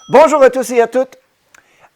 Bonjour à tous et à toutes.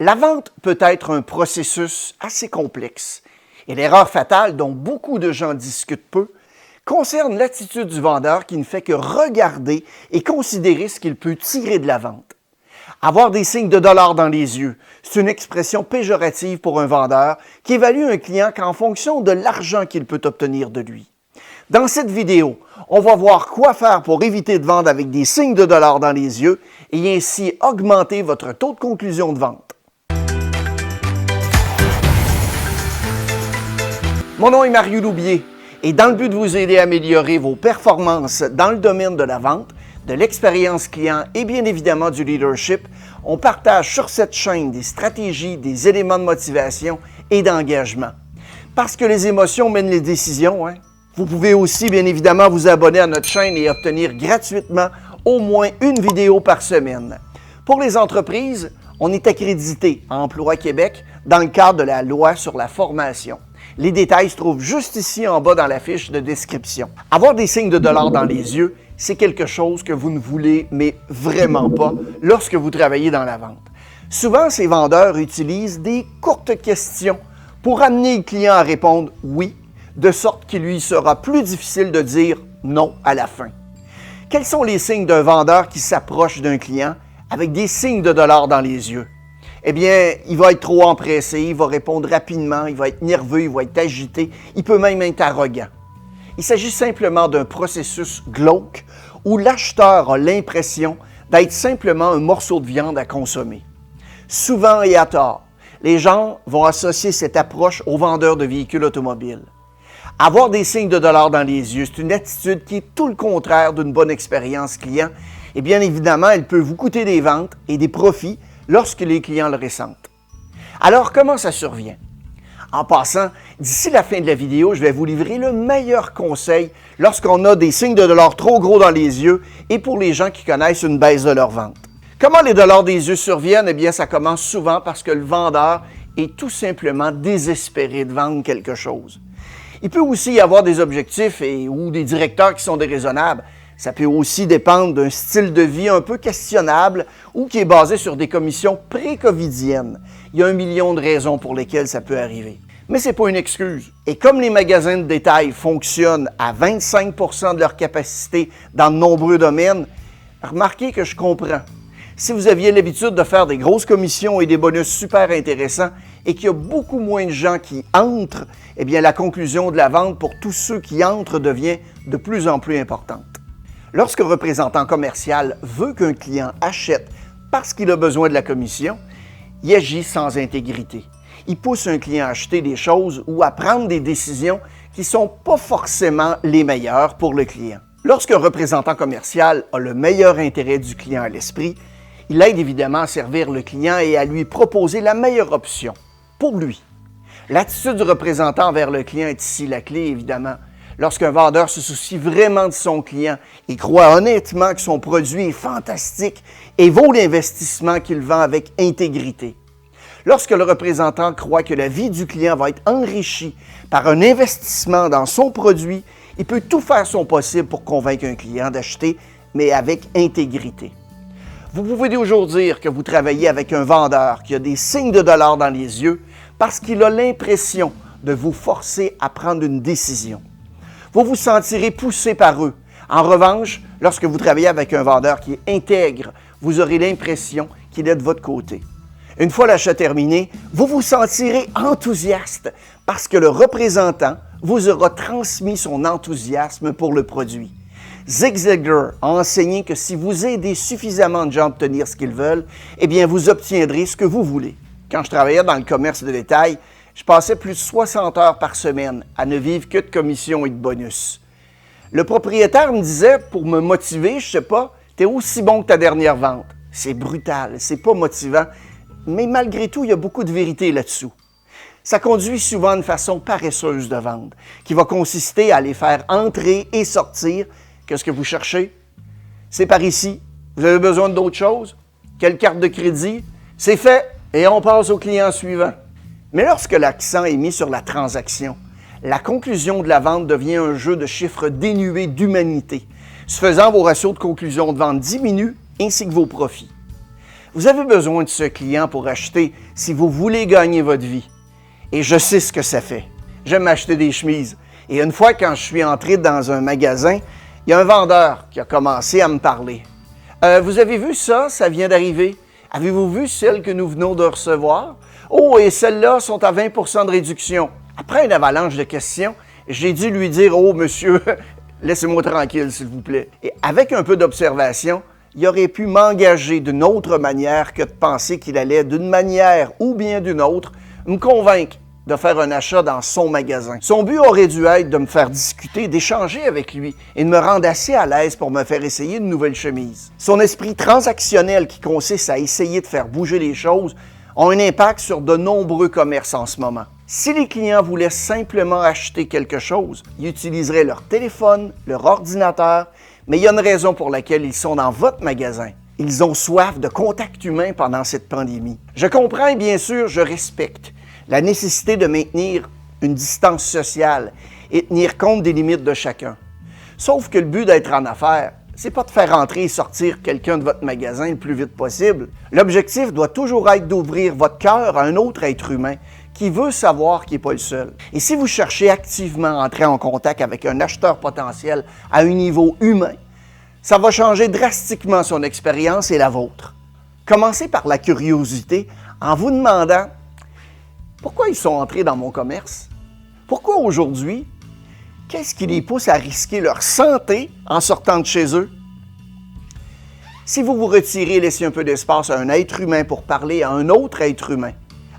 La vente peut être un processus assez complexe et l'erreur fatale dont beaucoup de gens discutent peu concerne l'attitude du vendeur qui ne fait que regarder et considérer ce qu'il peut tirer de la vente. Avoir des signes de dollars dans les yeux, c'est une expression péjorative pour un vendeur qui évalue un client qu'en fonction de l'argent qu'il peut obtenir de lui. Dans cette vidéo, on va voir quoi faire pour éviter de vendre avec des signes de dollars dans les yeux et ainsi augmenter votre taux de conclusion de vente. Mon nom est Mario Loubier et dans le but de vous aider à améliorer vos performances dans le domaine de la vente, de l'expérience client et bien évidemment du leadership, on partage sur cette chaîne des stratégies, des éléments de motivation et d'engagement. Parce que les émotions mènent les décisions, hein? Vous pouvez aussi bien évidemment vous abonner à notre chaîne et obtenir gratuitement au moins une vidéo par semaine. Pour les entreprises, on est accrédité à Emploi Québec dans le cadre de la loi sur la formation. Les détails se trouvent juste ici en bas dans la fiche de description. Avoir des signes de dollars dans les yeux, c'est quelque chose que vous ne voulez, mais vraiment pas, lorsque vous travaillez dans la vente. Souvent, ces vendeurs utilisent des courtes questions pour amener le client à répondre « oui », de sorte qu'il lui sera plus difficile de dire « non » à la fin. Quels sont les signes d'un vendeur qui s'approche d'un client avec des signes de dollars dans les yeux? Eh bien, il va être trop empressé, il va répondre rapidement, il va être nerveux, il va être agité, il peut même être arrogant. Il s'agit simplement d'un processus glauque où l'acheteur a l'impression d'être simplement un morceau de viande à consommer. Souvent et à tort, les gens vont associer cette approche aux vendeurs de véhicules automobiles. Avoir des signes de dollars dans les yeux, c'est une attitude qui est tout le contraire d'une bonne expérience client et bien évidemment, elle peut vous coûter des ventes et des profits lorsque les clients le ressentent. Alors, comment ça survient? En passant, d'ici la fin de la vidéo, je vais vous livrer le meilleur conseil lorsqu'on a des signes de dollars trop gros dans les yeux et pour les gens qui connaissent une baisse de leur vente. Comment les dollars des yeux surviennent? Eh bien, ça commence souvent parce que le vendeur est tout simplement désespéré de vendre quelque chose. Il peut aussi y avoir des objectifs ou des directeurs qui sont déraisonnables. Ça peut aussi dépendre d'un style de vie un peu questionnable ou qui est basé sur des commissions pré-covidiennes. Il y a 1 million de raisons pour lesquelles ça peut arriver. Mais ce n'est pas une excuse. Et comme les magasins de détail fonctionnent à 25 % de leur capacité dans de nombreux domaines, remarquez que je comprends. Si vous aviez l'habitude de faire des grosses commissions et des bonus super intéressants et qu'il y a beaucoup moins de gens qui entrent, eh bien la conclusion de la vente pour tous ceux qui entrent devient de plus en plus importante. Lorsqu'un représentant commercial veut qu'un client achète parce qu'il a besoin de la commission, il agit sans intégrité. Il pousse un client à acheter des choses ou à prendre des décisions qui ne sont pas forcément les meilleures pour le client. Lorsqu'un représentant commercial a le meilleur intérêt du client à l'esprit, il aide évidemment à servir le client et à lui proposer la meilleure option pour lui. L'attitude du représentant envers le client est ici la clé, évidemment. Lorsqu'un vendeur se soucie vraiment de son client et croit honnêtement que son produit est fantastique et vaut l'investissement qu'il vend avec intégrité. Lorsque le représentant croit que la vie du client va être enrichie par un investissement dans son produit, il peut tout faire son possible pour convaincre un client d'acheter, mais avec intégrité. Vous pouvez toujours dire que vous travaillez avec un vendeur qui a des signes de dollars dans les yeux parce qu'il a l'impression de vous forcer à prendre une décision. Vous vous sentirez poussé par eux. En revanche, lorsque vous travaillez avec un vendeur qui est intègre, vous aurez l'impression qu'il est de votre côté. Une fois l'achat terminé, vous vous sentirez enthousiaste parce que le représentant vous aura transmis son enthousiasme pour le produit. Zig Ziglar a enseigné que si vous aidez suffisamment de gens à obtenir ce qu'ils veulent, eh bien vous obtiendrez ce que vous voulez. Quand je travaillais dans le commerce de détail, je passais plus de 60 heures par semaine à ne vivre que de commissions et de bonus. Le propriétaire me disait, pour me motiver, je sais pas, t'es aussi bon que ta dernière vente. C'est brutal, c'est pas motivant, mais malgré tout, il y a beaucoup de vérité là-dessous. Ça conduit souvent à une façon paresseuse de vendre, qui va consister à les faire entrer et sortir. Qu'est-ce que vous cherchez? C'est par ici. Vous avez besoin d'autre chose? Quelle carte de crédit? C'est fait et on passe au client suivant. Mais lorsque l'accent est mis sur la transaction, la conclusion de la vente devient un jeu de chiffres dénué d'humanité. Ce faisant, vos ratios de conclusion de vente diminuent ainsi que vos profits. Vous avez besoin de ce client pour acheter si vous voulez gagner votre vie. Et je sais ce que ça fait. J'aime acheter des chemises. Et une fois, quand je suis entré dans un magasin, il y a un vendeur qui a commencé à me parler. Vous avez vu ça? Ça vient d'arriver. Avez-vous vu celles que nous venons de recevoir? Oh, et celles-là sont à 20 % de réduction. Après une avalanche de questions, j'ai dû lui dire, oh, monsieur, laissez-moi tranquille, s'il vous plaît. Et avec un peu d'observation, il aurait pu m'engager d'une autre manière que de penser qu'il allait, d'une manière ou bien d'une autre, me convaincre de faire un achat dans son magasin. Son but aurait dû être de me faire discuter, d'échanger avec lui et de me rendre assez à l'aise pour me faire essayer une nouvelle chemise. Son esprit transactionnel qui consiste à essayer de faire bouger les choses a un impact sur de nombreux commerces en ce moment. Si les clients voulaient simplement acheter quelque chose, ils utiliseraient leur téléphone, leur ordinateur, mais il y a une raison pour laquelle ils sont dans votre magasin. Ils ont soif de contact humain pendant cette pandémie. Je comprends et bien sûr, je respecte la nécessité de maintenir une distance sociale et tenir compte des limites de chacun. Sauf que le but d'être en affaires, c'est pas de faire entrer et sortir quelqu'un de votre magasin le plus vite possible. L'objectif doit toujours être d'ouvrir votre cœur à un autre être humain qui veut savoir qu'il n'est pas le seul. Et si vous cherchez activement à entrer en contact avec un acheteur potentiel à un niveau humain, ça va changer drastiquement son expérience et la vôtre. Commencez par la curiosité en vous demandant pourquoi ils sont entrés dans mon commerce? Pourquoi aujourd'hui? Qu'est-ce qui les pousse à risquer leur santé en sortant de chez eux? Si vous vous retirez et laissez un peu d'espace à un être humain pour parler à un autre être humain,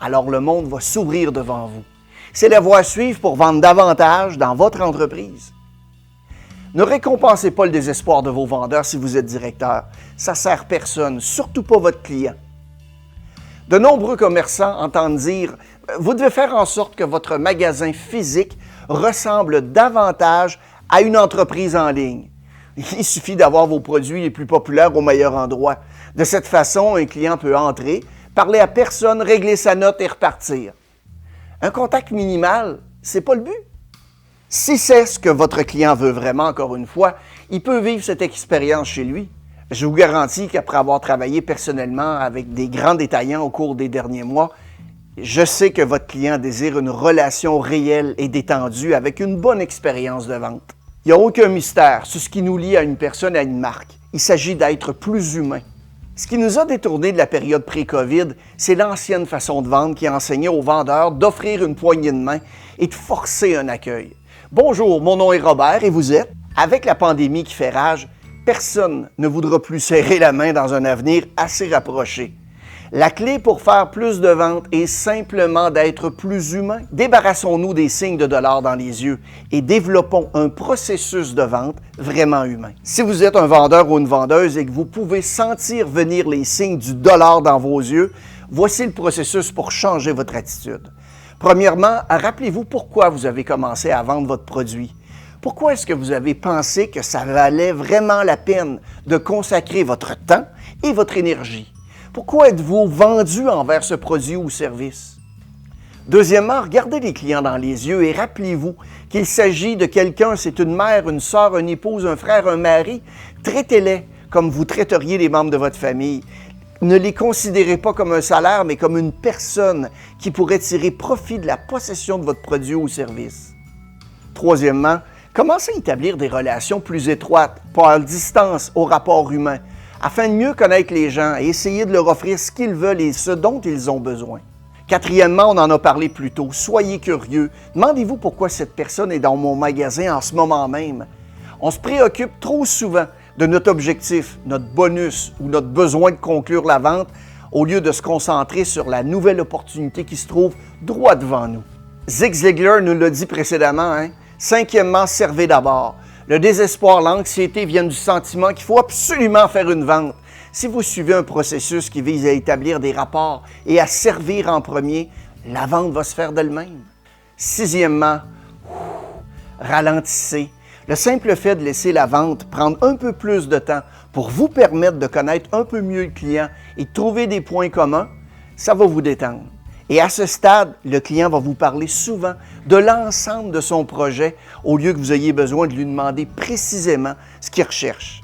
alors le monde va s'ouvrir devant vous. C'est la voie à suivre pour vendre davantage dans votre entreprise. Ne récompensez pas le désespoir de vos vendeurs si vous êtes directeur. Ça ne sert personne, surtout pas votre client. De nombreux commerçants entendent dire « Vous devez faire en sorte que votre magasin physique ressemble davantage à une entreprise en ligne. Il suffit d'avoir vos produits les plus populaires au meilleur endroit. De cette façon, un client peut entrer, parler à personne, régler sa note et repartir. Un contact minimal, c'est pas le but. Si c'est ce que votre client veut vraiment, encore une fois, il peut vivre cette expérience chez lui. Je vous garantis qu'après avoir travaillé personnellement avec des grands détaillants au cours des derniers mois, je sais que votre client désire une relation réelle et détendue avec une bonne expérience de vente. Il n'y a aucun mystère sur ce qui nous lie à une personne et à une marque. Il s'agit d'être plus humain. Ce qui nous a détournés de la période pré-COVID, c'est l'ancienne façon de vendre qui enseignait aux vendeurs d'offrir une poignée de main et de forcer un accueil. Bonjour, mon nom est Robert et vous êtes? Avec la pandémie qui fait rage, personne ne voudra plus serrer la main dans un avenir assez rapproché. La clé pour faire plus de ventes est simplement d'être plus humain. Débarrassons-nous des signes de dollars dans les yeux et développons un processus de vente vraiment humain. Si vous êtes un vendeur ou une vendeuse et que vous pouvez sentir venir les signes du dollar dans vos yeux, voici le processus pour changer votre attitude. Premièrement, rappelez-vous pourquoi vous avez commencé à vendre votre produit. Pourquoi est-ce que vous avez pensé que ça valait vraiment la peine de consacrer votre temps et votre énergie? Pourquoi êtes-vous vendu envers ce produit ou service? Deuxièmement, regardez les clients dans les yeux et rappelez-vous qu'il s'agit de quelqu'un, c'est une mère, une sœur, une épouse, un frère, un mari. Traitez-les comme vous traiteriez les membres de votre famille. Ne les considérez pas comme un salaire, mais comme une personne qui pourrait tirer profit de la possession de votre produit ou service. Troisièmement, commencez à établir des relations plus étroites, par distance au rapport humain, afin de mieux connaître les gens et essayer de leur offrir ce qu'ils veulent et ce dont ils ont besoin. Quatrièmement, on en a parlé plus tôt, soyez curieux. Demandez-vous pourquoi cette personne est dans mon magasin en ce moment même. On se préoccupe trop souvent de notre objectif, notre bonus ou notre besoin de conclure la vente au lieu de se concentrer sur la nouvelle opportunité qui se trouve droit devant nous. Zig Ziglar nous l'a dit précédemment, hein? Cinquièmement, servez d'abord. Le désespoir, l'anxiété viennent du sentiment qu'il faut absolument faire une vente. Si vous suivez un processus qui vise à établir des rapports et à servir en premier, la vente va se faire d'elle-même. Sixièmement, ralentissez. Le simple fait de laisser la vente prendre un peu plus de temps pour vous permettre de connaître un peu mieux le client et de trouver des points communs, ça va vous détendre. Et à ce stade, le client va vous parler souvent de l'ensemble de son projet au lieu que vous ayez besoin de lui demander précisément ce qu'il recherche.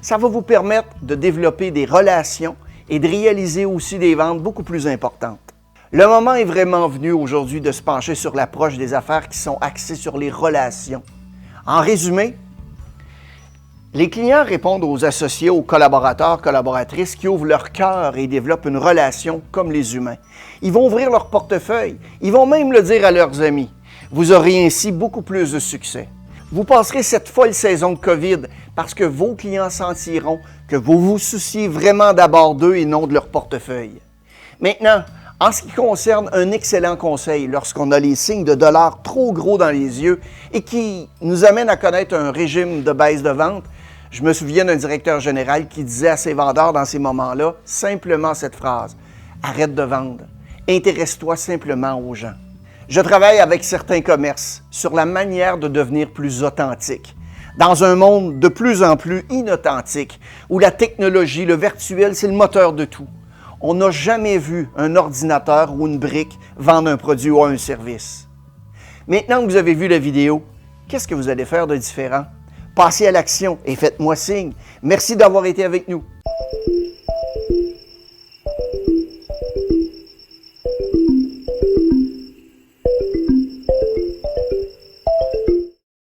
Ça va vous permettre de développer des relations et de réaliser aussi des ventes beaucoup plus importantes. Le moment est vraiment venu aujourd'hui de se pencher sur l'approche des affaires qui sont axées sur les relations. En résumé, les clients répondent aux associés, aux collaborateurs, collaboratrices qui ouvrent leur cœur et développent une relation comme les humains. Ils vont ouvrir leur portefeuille, ils vont même le dire à leurs amis. Vous aurez ainsi beaucoup plus de succès. Vous passerez cette folle saison de COVID parce que vos clients sentiront que vous vous souciez vraiment d'abord d'eux et non de leur portefeuille. Maintenant, en ce qui concerne un excellent conseil lorsqu'on a les signes de dollars trop gros dans les yeux et qui nous amène à connaître un régime de baisse de vente, je me souviens d'un directeur général qui disait à ses vendeurs dans ces moments-là simplement cette phrase: « Arrête de vendre, intéresse-toi simplement aux gens. » Je travaille avec certains commerces sur la manière de devenir plus authentique. Dans un monde de plus en plus inauthentique, où la technologie, le virtuel, c'est le moteur de tout. On n'a jamais vu un ordinateur ou une brique vendre un produit ou un service. Maintenant que vous avez vu la vidéo, qu'est-ce que vous allez faire de différent? Passez à l'action et faites-moi signe. Merci d'avoir été avec nous.